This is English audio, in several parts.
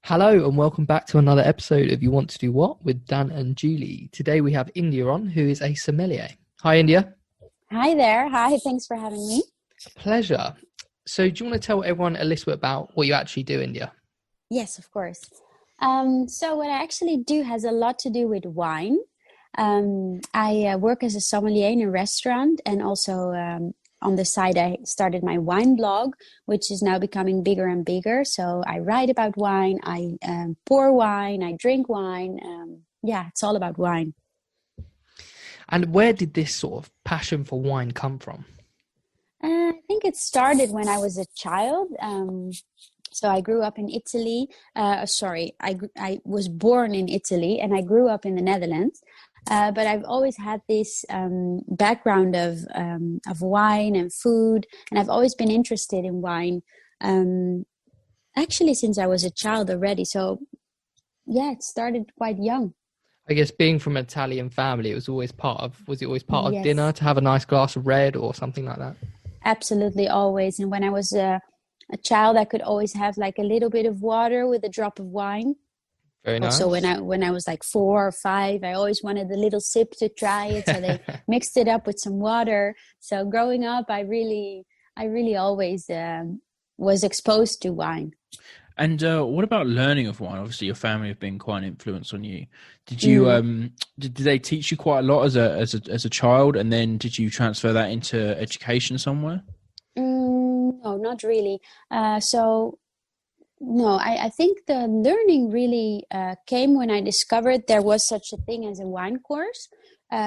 Hello and welcome back to another episode of You Want to Do What with Dan and Julie. Today we have India on, who is a sommelier. Hi, India. Hi there. Hi, thanks for having me. Pleasure. So do you want to tell everyone a little bit about what you actually do, India? Yes, of course. So what I actually do has a lot to do with wine. I work as a sommelier in a restaurant, and also on the side I started my wine blog, which is now becoming bigger and bigger. So I write about wine, I pour wine, I drink wine. It's all about wine. And where did this sort of passion for wine come from? I think it started when I was a child. So I grew up in Italy. I was born in Italy and I grew up in the Netherlands. But I've always had this background of wine and food, and I've always been interested in wine. Actually, since I was a child already. So yeah, it started quite young. I guess being from an Italian family, was it always part of dinner Yes, to have a nice glass of red or something like that? absolutely, always. And when I was a child, I could always have like a little bit of water with a drop of wine. Very Also, when nice. I was like 4 or 5, I always wanted a little sip to try it. So they mixed it up with some water. So growing up, I really always was exposed to wine. And what about learning of wine? Obviously, your family have been quite an influence on you. Did you Mm. did they teach you quite a lot as a child, and then did you transfer that into education somewhere? No, not really. So no, I think the learning really came when I discovered there was such a thing as a wine course.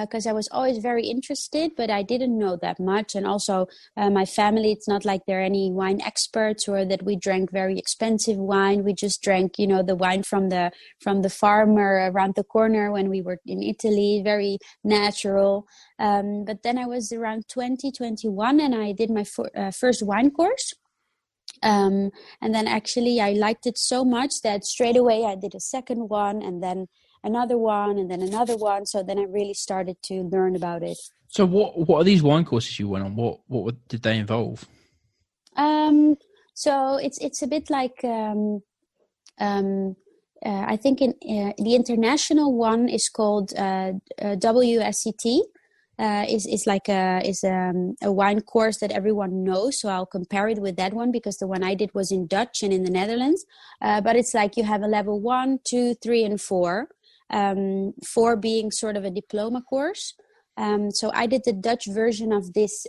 Because I was always very interested, but I didn't know that much. And also, my family, it's not like they're any wine experts or that we drank very expensive wine. We just drank, the wine from the farmer around the corner when we were in Italy, very natural. But then I was around 2021 and I did my first wine course. And then actually I liked it so much that straight away I did a second one and then another one and then another one. So then I really started to learn about it. So what are these wine courses you went on? Did they involve? So it's a bit like I think in the international one is called WSET. Is a wine course that everyone knows. So I'll compare it with that one because the one I did was in Dutch and in the Netherlands. But it's like you have a level 1, 2, 3, and 4. 4 being sort of a diploma course. So I did the Dutch version of this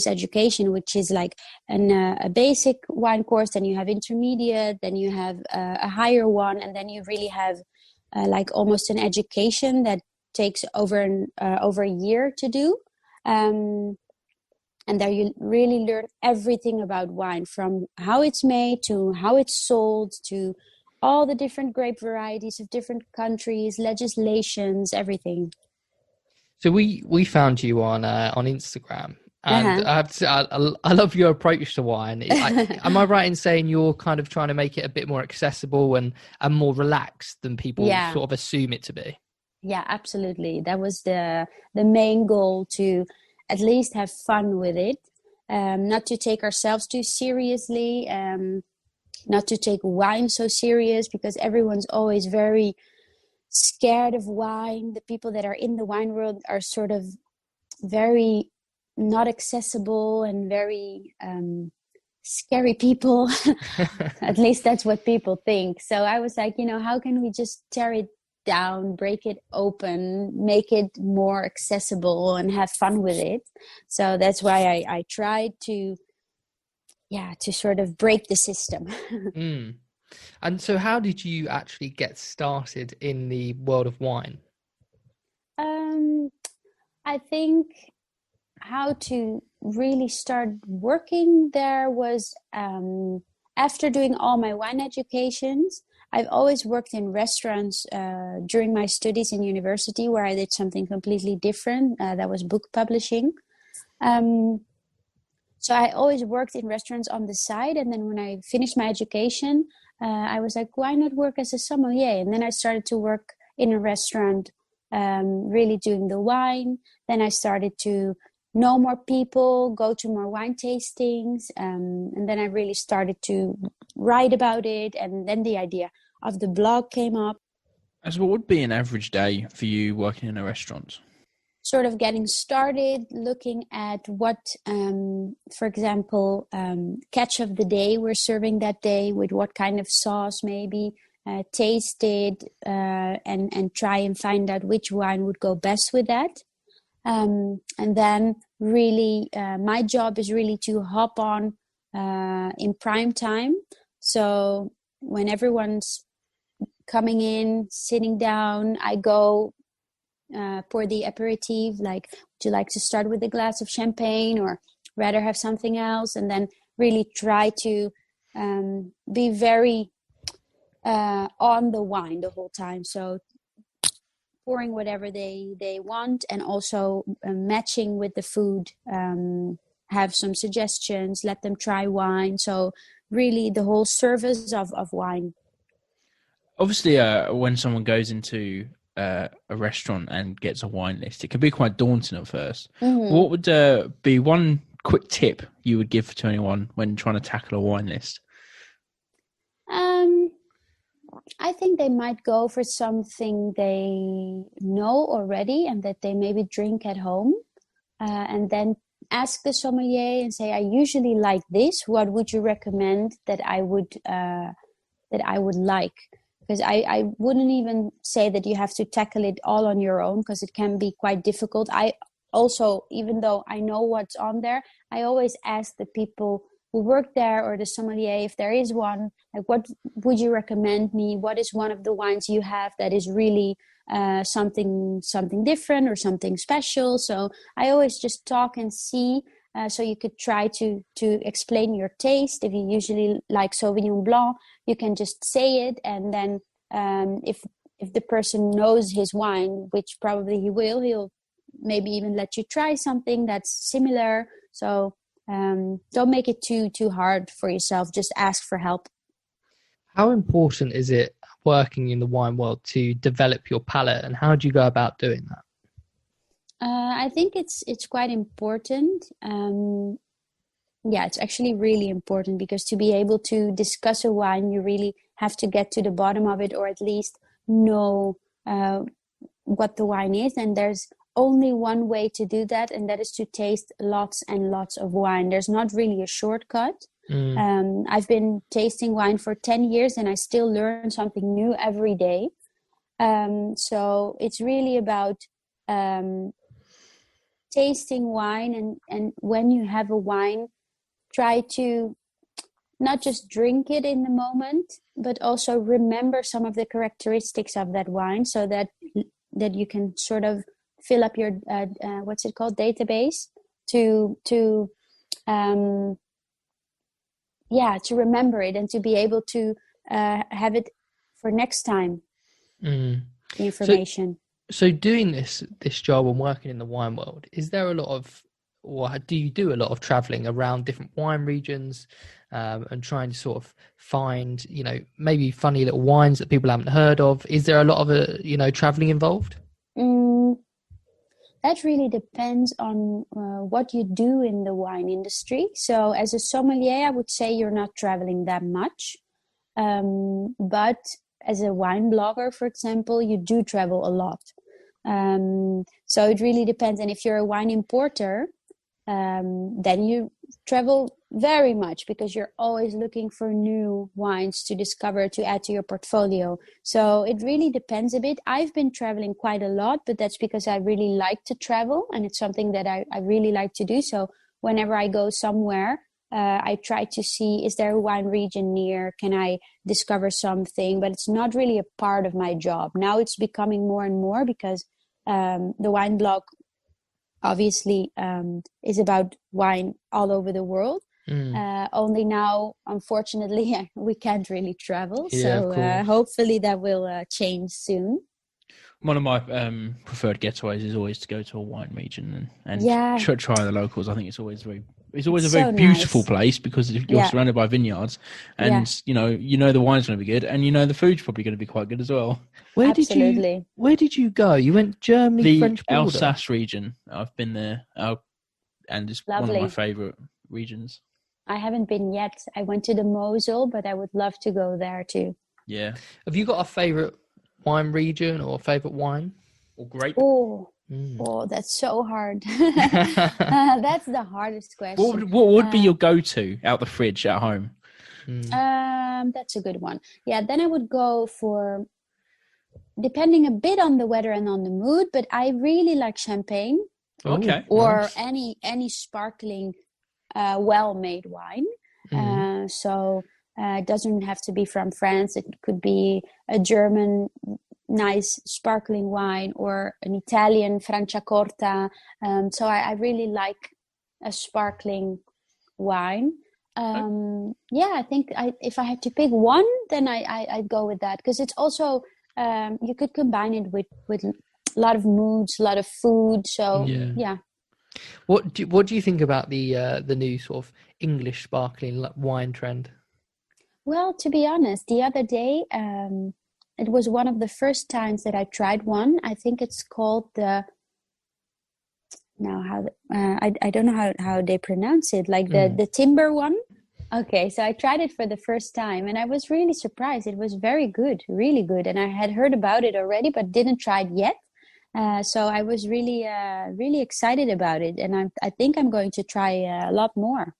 education, which is like a basic wine course. Then you have intermediate, then you have a higher one, and then you really have like almost an education that takes over a year to do. And there you really learn everything about wine, from how it's made to how it's sold to all the different grape varieties of different countries, legislations, everything. So we found you on Instagram, and Uh-huh. I have to say, I love your approach to wine. Am I right in saying you're kind of trying to make it a bit more accessible and more relaxed than people Yeah, sort of assume it to be? yeah, absolutely. That was the main goal, to at least have fun with it, not to take ourselves too seriously, not to take wine so serious because everyone's always very scared of wine. The people that are in the wine world are sort of very not accessible and very scary people. At least that's what people think. So I was like, how can we just tear it down, break it open, make it more accessible and have fun with it? So that's why I tried to sort of break the system. Mm. And so how did you actually get started in the world of wine? um, I think how to really start working there was after doing all my wine educations. I've always worked in restaurants during my studies in university, where I did something completely different. That was book publishing. Um, so I always worked in restaurants on the side. And then when I finished my education, I was like, why not work as a sommelier? And then I started to work in a restaurant, really doing the wine. Then I started to know more people, go to more wine tastings. And then I really started to write about it. And then the idea of the blog came up. As what would be an average day for you working in a restaurant? Sort of getting started, looking at what, for example, catch of the day we're serving that day, with what kind of sauce maybe, taste it, and try and find out which wine would go best with that. And then really, my job is really to hop on in prime time. So when everyone's coming in, sitting down, I go pour the aperitif, like, would you like to start with a glass of champagne or rather have something else? And then really try to be very on the wine the whole time. So pouring whatever they want, and also matching with the food, have some suggestions, let them try wine. So really the whole service of wine. Obviously, when someone goes into a restaurant and gets a wine list, it can be quite daunting at first. Mm-hmm. What would be one quick tip you would give to anyone when trying to tackle a wine list? I think they might go for something they know already and that they maybe drink at home, and then ask the sommelier and say, I usually like this. What would you recommend that I would like? Because I wouldn't even say that you have to tackle it all on your own, because it can be quite difficult. I also, even though I know what's on there, I always ask the people who work there or the sommelier, if there is one, like, what would you recommend me? What is one of the wines you have that is really something different or something special? So I always just talk and see. So you could try to explain your taste. If you usually like Sauvignon Blanc, you can just say it, and then if the person knows his wine, which probably he will, he'll maybe even let you try something that's similar. So don't make it too hard for yourself. Just ask for help. How important is it working in the wine world to develop your palate, and how do you go about doing that? I think it's quite important. It's actually really important, because to be able to discuss a wine, you really have to get to the bottom of it, or at least know what the wine is. And there's only one way to do that, and that is to taste lots and lots of wine. There's not really a shortcut. I've been tasting wine for 10 years and I still learn something new every day. So it's really about tasting wine, and when you have a wine, try to not just drink it in the moment, but also remember some of the characteristics of that wine, so that you can sort of fill up your database to remember it, and to be able to have it for next time. The information. So doing this job and working in the wine world, is there a lot of, or do you do a lot of traveling around different wine regions, and trying to sort of find, maybe funny little wines that people haven't heard of? Is there a lot of, traveling involved? That really depends on what you do in the wine industry. So as a sommelier, I would say you're not traveling that much. But as a wine blogger, for example, you do travel a lot. So it really depends. And if you're a wine importer, then you travel very much, because you're always looking for new wines to discover, to add to your portfolio. So it really depends a bit. I've been traveling quite a lot, but that's because I really like to travel, and it's something that I really like to do. So whenever I go somewhere, I try to see, is there a wine region near? Can I discover something? But it's not really a part of my job. Now it's becoming more and more, because the wine blog obviously is about wine all over the world. Only now, unfortunately, we can't really travel. So hopefully that will change soon. One of my preferred getaways is always to go to a wine region and try the locals. I think it's always a very beautiful place, because you're surrounded by vineyards, and you know the wine's going to be good, and the food's probably going to be quite good as well. Where did you go? You went Germany, French border? Alsace region. I've been there, and it's one of my favourite regions. I haven't been yet. I went to the Mosel, but I would love to go there too. Yeah. Have you got a favorite wine region or favorite wine or grape? Oh, that's so hard. That's the hardest question. What would be your go-to out the fridge at home? That's a good one. Yeah, then I would go for, depending a bit on the weather and on the mood, but I really like champagne. Okay. Or nice. any sparkling, well-made wine. So it doesn't have to be from France. It could be a German nice sparkling wine or an Italian Franciacorta. So I really like a sparkling wine. I think if I had to pick one, then I'd go with that, because it's also you could combine it with a lot of moods, a lot of food. So yeah. What do you think about the new sort of English sparkling wine trend? Well, to be honest, the other day it was one of the first times that I tried one. I think it's called I don't know how they pronounce it, like the timber one. Okay, so I tried it for the first time and I was really surprised. It was very good, really good. And I had heard about it already, but didn't try it yet. So I was really, really excited about it. And I think I'm going to try a lot more.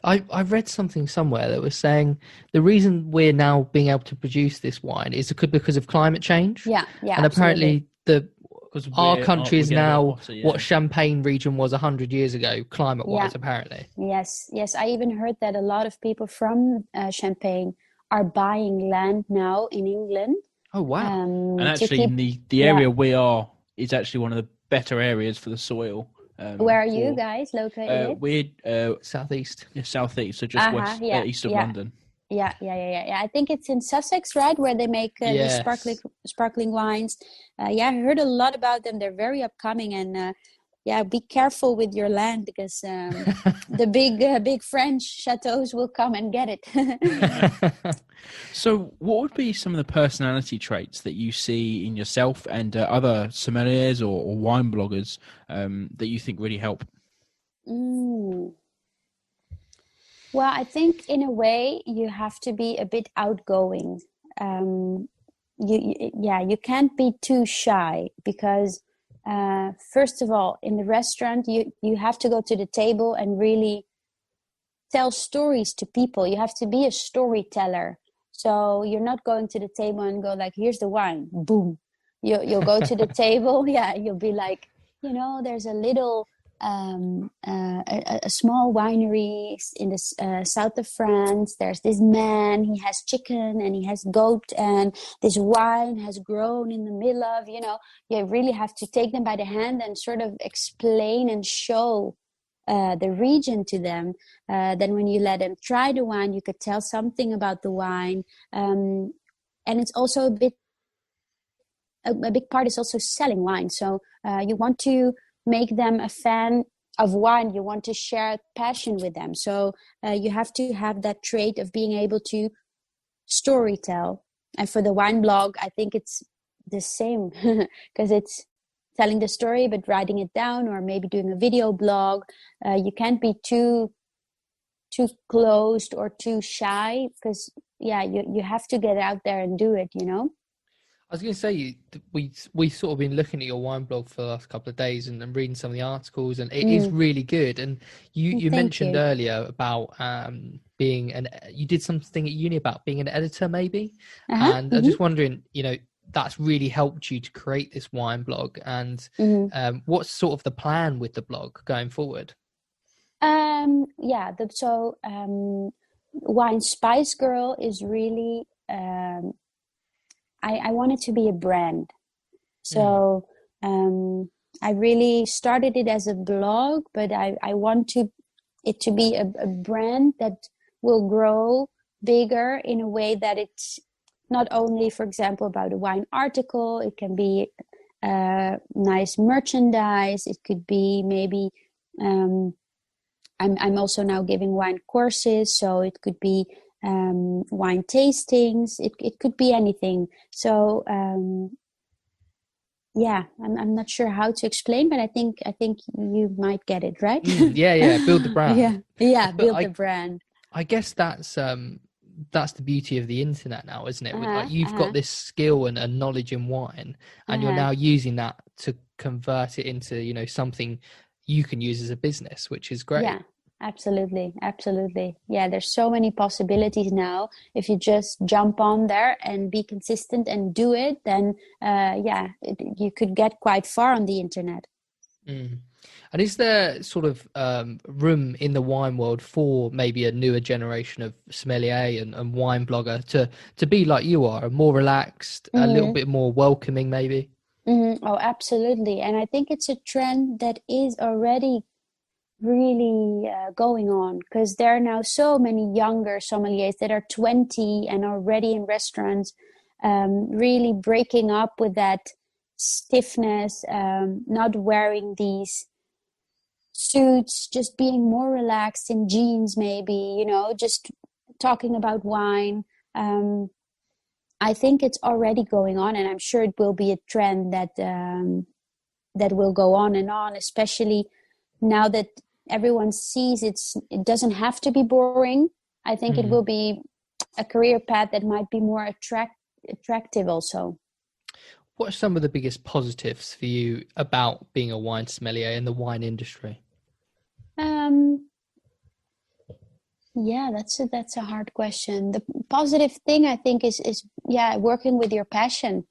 I read something somewhere that was saying the reason we're now being able to produce this wine is because of climate change. Yeah. And apparently our country is now what Champagne region was 100 years ago, climate-wise, apparently. Yes. I even heard that a lot of people from Champagne are buying land now in England. Oh, wow. And actually, in the area we are is actually one of the better areas for the soil. Where are you guys located? We're southeast. Yeah, southeast, so just west, east of London. Yeah. I think it's in Sussex, right, where they make these sparkling wines. I heard a lot about them. They're very upcoming, and be careful with your land, because the big French chateaus will come and get it. So, what would be some of the personality traits that you see in yourself and other sommeliers or wine bloggers that you think really help? Well, I think in a way you have to be a bit outgoing. You can't be too shy, because first of all, in the restaurant, you have to go to the table and really tell stories to people. You have to be a storyteller. So you're not going to the table and go like, here's the wine, boom. You'll go to the table. Yeah, you'll be like, there's a little a small winery in the south of France. There's this man, he has chicken and he has goat, and this wine has grown in the middle of, you really have to take them by the hand and sort of explain and show the region to them. Then when you let them try the wine, you could tell something about the wine. And it's also a big part is also selling wine. So you want to make them a fan of wine. You want to share passion with them. So you have to have that trait of being able to storytell. And for the wine blog, I think it's the same, because it's telling the story but writing it down, or maybe doing a video blog. You can't be too closed or too shy, because you have to get out there and do it. I was going to say, we sort of been looking at your wine blog for the last couple of days and reading some of the articles, and it is really good. And you mentioned earlier about you did something at uni about being an editor, maybe. And I'm just wondering, that's really helped you to create this wine blog. And what's sort of the plan with the blog going forward? Winespicegirl is really, I want it to be a brand. So I really started it as a blog, but I want it to be a brand that will grow bigger in a way that it's not only, for example, about a wine article. It can be nice merchandise. It could be maybe I'm also now giving wine courses, so it could be wine tastings. It could be anything. So Yeah, I'm not sure how to explain, but I think you might get it, right? Yeah, build the brand. Build the brand. I guess that's the beauty of the internet now, isn't it? With, like, you've got Uh-huh. this skill and knowledge in wine, and you're now using that to convert it into, you know, something you can use as a business, which is great. Yeah, absolutely. Absolutely. Yeah, there's so many possibilities now. If you just jump on there and be consistent and do it, then you could get quite far on the internet. And is there sort of room in the wine world for maybe a newer generation of sommelier and wine blogger to be like you are, more relaxed, a little bit more welcoming, maybe? Oh, absolutely. And I think it's a trend that is already really going on, because there are now so many younger sommeliers that are 20 and already in restaurants, really breaking up with that stiffness, not wearing these suits, just being more relaxed in jeans, maybe, you know, just talking about wine. I think it's already going on, and I'm sure it will be a trend that will go on and on, especially now that everyone sees it doesn't have to be boring. I think it will be a career path that might be more attractive also. What are some of the biggest positives for you about being a wine sommelier in the wine industry? Yeah, that's a hard question. The positive thing, I think, is working with your passion.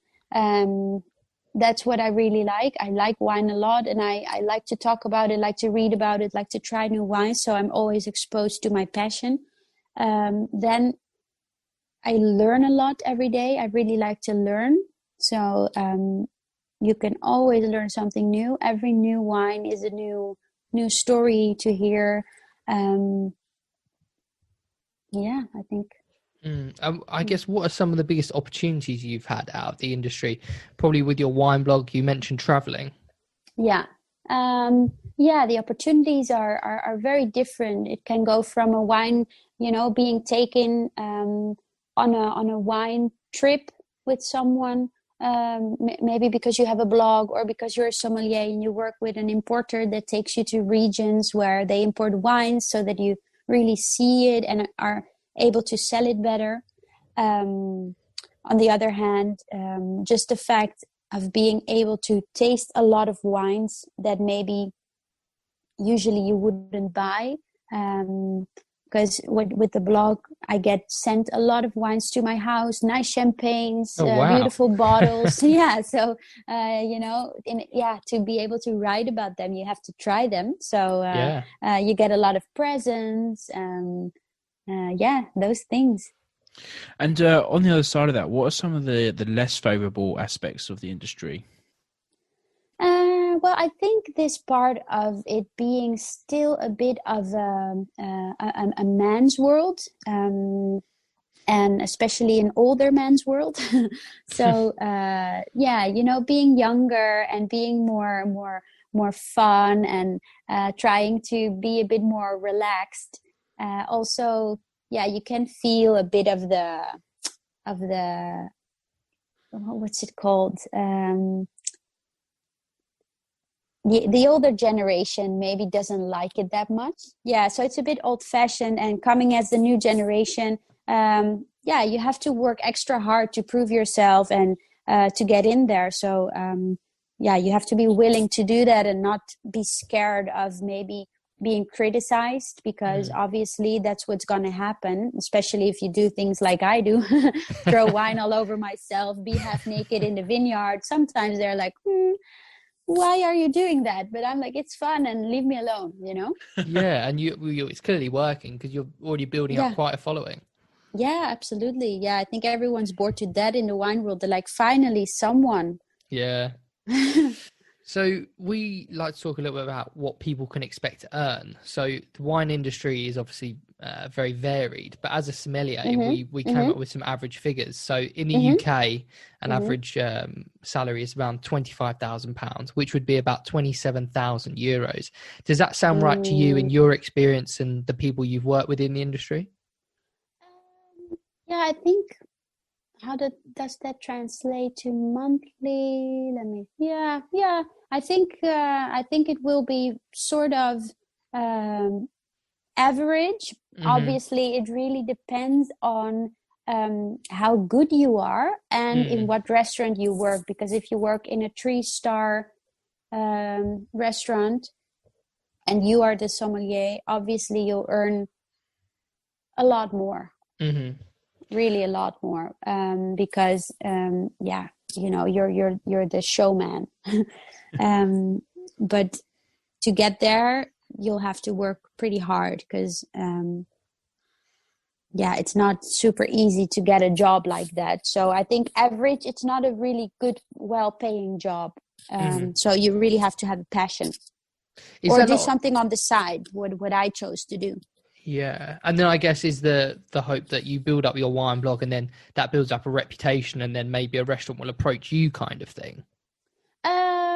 That's what I really like. I like wine a lot, and I like to talk about it, like to read about it, like to try new wines. So I'm always exposed to my passion. Then I learn a lot every day. I really like to learn. So you can always learn something new. Every new wine is a new story to hear. I think. I guess, what are some of the biggest opportunities you've had out of the industry? Probably with your wine blog, you mentioned traveling. Yeah. The opportunities are very different. It can go from a wine, being taken on a wine trip with someone, maybe because you have a blog or because you're a sommelier and you work with an importer that takes you to regions where they import wines so that you really see it and are able to sell it better. On the other hand, just the fact of being able to taste a lot of wines that maybe usually you wouldn't buy, because with the blog I get sent a lot of wines to my house, nice champagnes, beautiful bottles. So to be able to write about them, you have to try them. So you get a lot of presents, those things. And on the other side of that, what are some of the less favorable aspects of the industry? Well, I think this part of it being still a bit of a man's world, and especially an older man's world. So, being younger and being more fun and trying to be a bit more relaxed. Also, you can feel a bit of the what's it called? The older generation maybe doesn't like it that much. So it's a bit old-fashioned, and coming as the new generation, you have to work extra hard to prove yourself and to get in there. So you have to be willing to do that and not be scared of maybe being criticized, because obviously that's what's going to happen, especially if you do things like I do, throw wine all over myself, be half naked in the vineyard. Sometimes they're like, why are you doing that? But I'm like, it's fun and leave me alone, Yeah, and you it's clearly working because you're already building up quite a following. Yeah, absolutely. Yeah, I think everyone's bored to death in the wine world. They're like, finally someone. Yeah. So we like to talk a little bit about what people can expect to earn. So the wine industry is obviously very varied, but as a sommelier, we came up with some average figures. So in the UK, an average salary is around £25,000, which would be about 27,000 euros. Does that sound right to you in your experience and the people you've worked with in the industry? I think does that translate to monthly? I think it will be sort of average. Obviously it really depends on how good you are and in what restaurant you work, because if you work in a 3-star restaurant and you are the sommelier, obviously you'll earn a lot more. Really a lot more, because you're the showman. But to get there you'll have to work pretty hard, because it's not super easy to get a job like that. So I think average, it's not a really good, well-paying job. So you really have to have a passion or do something on the side, what I chose to do. Yeah. And then I guess is the hope that you build up your wine blog and then that builds up a reputation and then maybe a restaurant will approach you, kind of thing.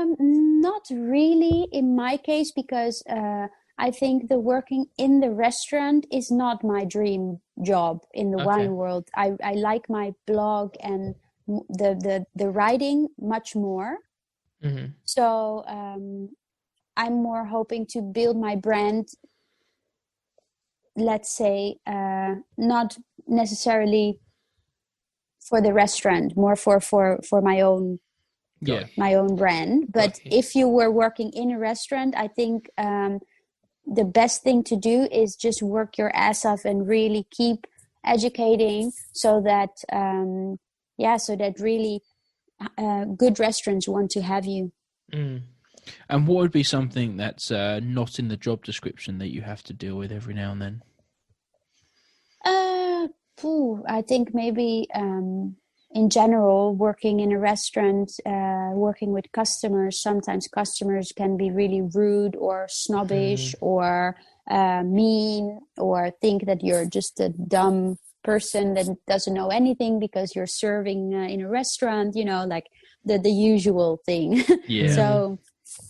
Not really in my case, because I think the working in the restaurant is not my dream job in the wine world. I like my blog and the writing much more. So I'm more hoping to build my brand, let's say, not necessarily for the restaurant, more for my own brand. But if you were working in a restaurant, I think the best thing to do is just work your ass off and really keep educating, so that really good restaurants want to have you. And what would be something that's not in the job description that you have to deal with every now and then? I think maybe in general, working in a restaurant, working with customers, sometimes customers can be really rude or snobbish or mean, or think that you're just a dumb person that doesn't know anything because you're serving in a restaurant, like the usual thing. So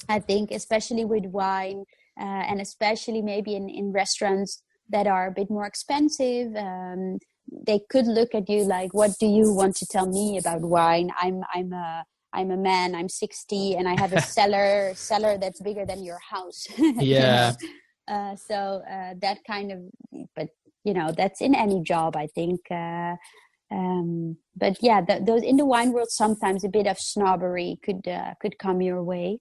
I think especially with wine, and especially maybe in restaurants that are a bit more expensive, they could look at you like, what do you want to tell me about wine? I'm a man, I'm 60 and I have a cellar that's bigger than your house. So that kind of, but that's in any job, I think. But those in the wine world, sometimes a bit of snobbery could come your way.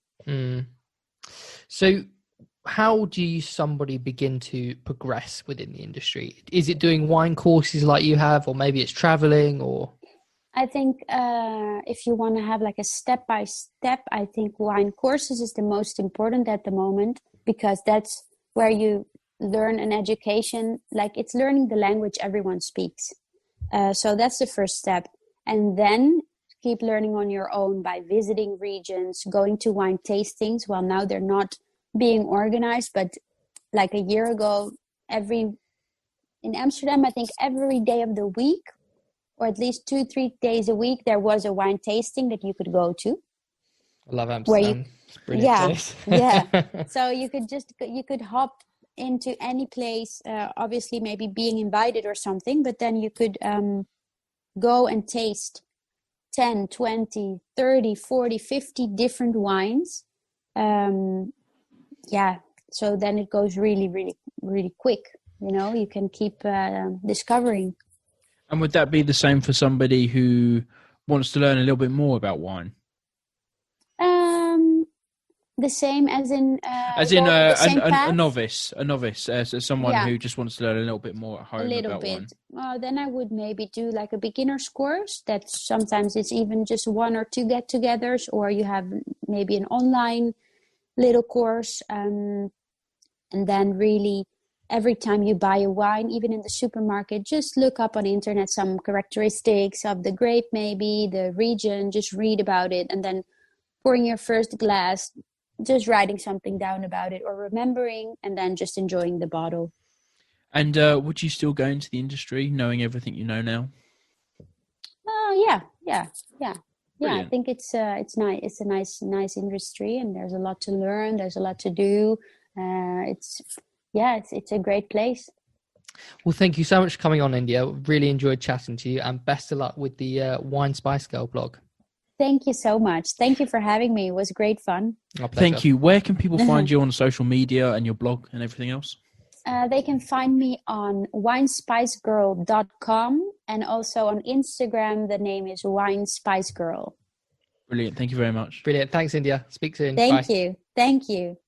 So how do somebody begin to progress within the industry? Is it doing wine courses like you have, or maybe it's traveling? Or I think if you want to have like a step-by-step, I think wine courses is the most important at the moment, because that's where you learn an education, like it's learning the language everyone speaks. So that's the first step. And then keep learning on your own by visiting regions, going to wine tastings. Well, now they're not being organized, but like a year ago, in Amsterdam, I think every day of the week, or at least 2-3 days a week, there was a wine tasting that you could go to. I love Amsterdam. It's a brilliant place. So you could hop into any place, obviously maybe being invited or something, but then you could go and taste 10, 20, 30, 40, 50 different wines. So then it goes really, really, really quick. You can keep discovering. And would that be the same for somebody who wants to learn a little bit more about wine? The same as in a novice, as someone who just wants to learn a little bit more at home about wine. Well, then I would maybe do like a beginner's course. That sometimes it's even just 1 or 2 get-togethers, or you have maybe an online little course, and then really every time you buy a wine, even in the supermarket, just look up on the internet some characteristics of the grape, maybe the region, just read about it, and then pouring your first glass, just writing something down about it or remembering, and then just enjoying the bottle. And would you still go into the industry knowing everything you know now? Yeah. I think it's nice. It's a nice industry, and there's a lot to learn. There's a lot to do. It's a great place. Well, thank you so much for coming on, India. Really enjoyed chatting to you, and best of luck with the Winespicegirl blog. Thank you so much. Thank you for having me. It was great fun. Thank you. Where can people find you on social media and your blog and everything else? They can find me on winespicegirl.com, and also on Instagram. The name is Winespicegirl. Brilliant. Thank you very much. Brilliant. Thanks, India. Speak soon. Thank Bye. you. Thank you.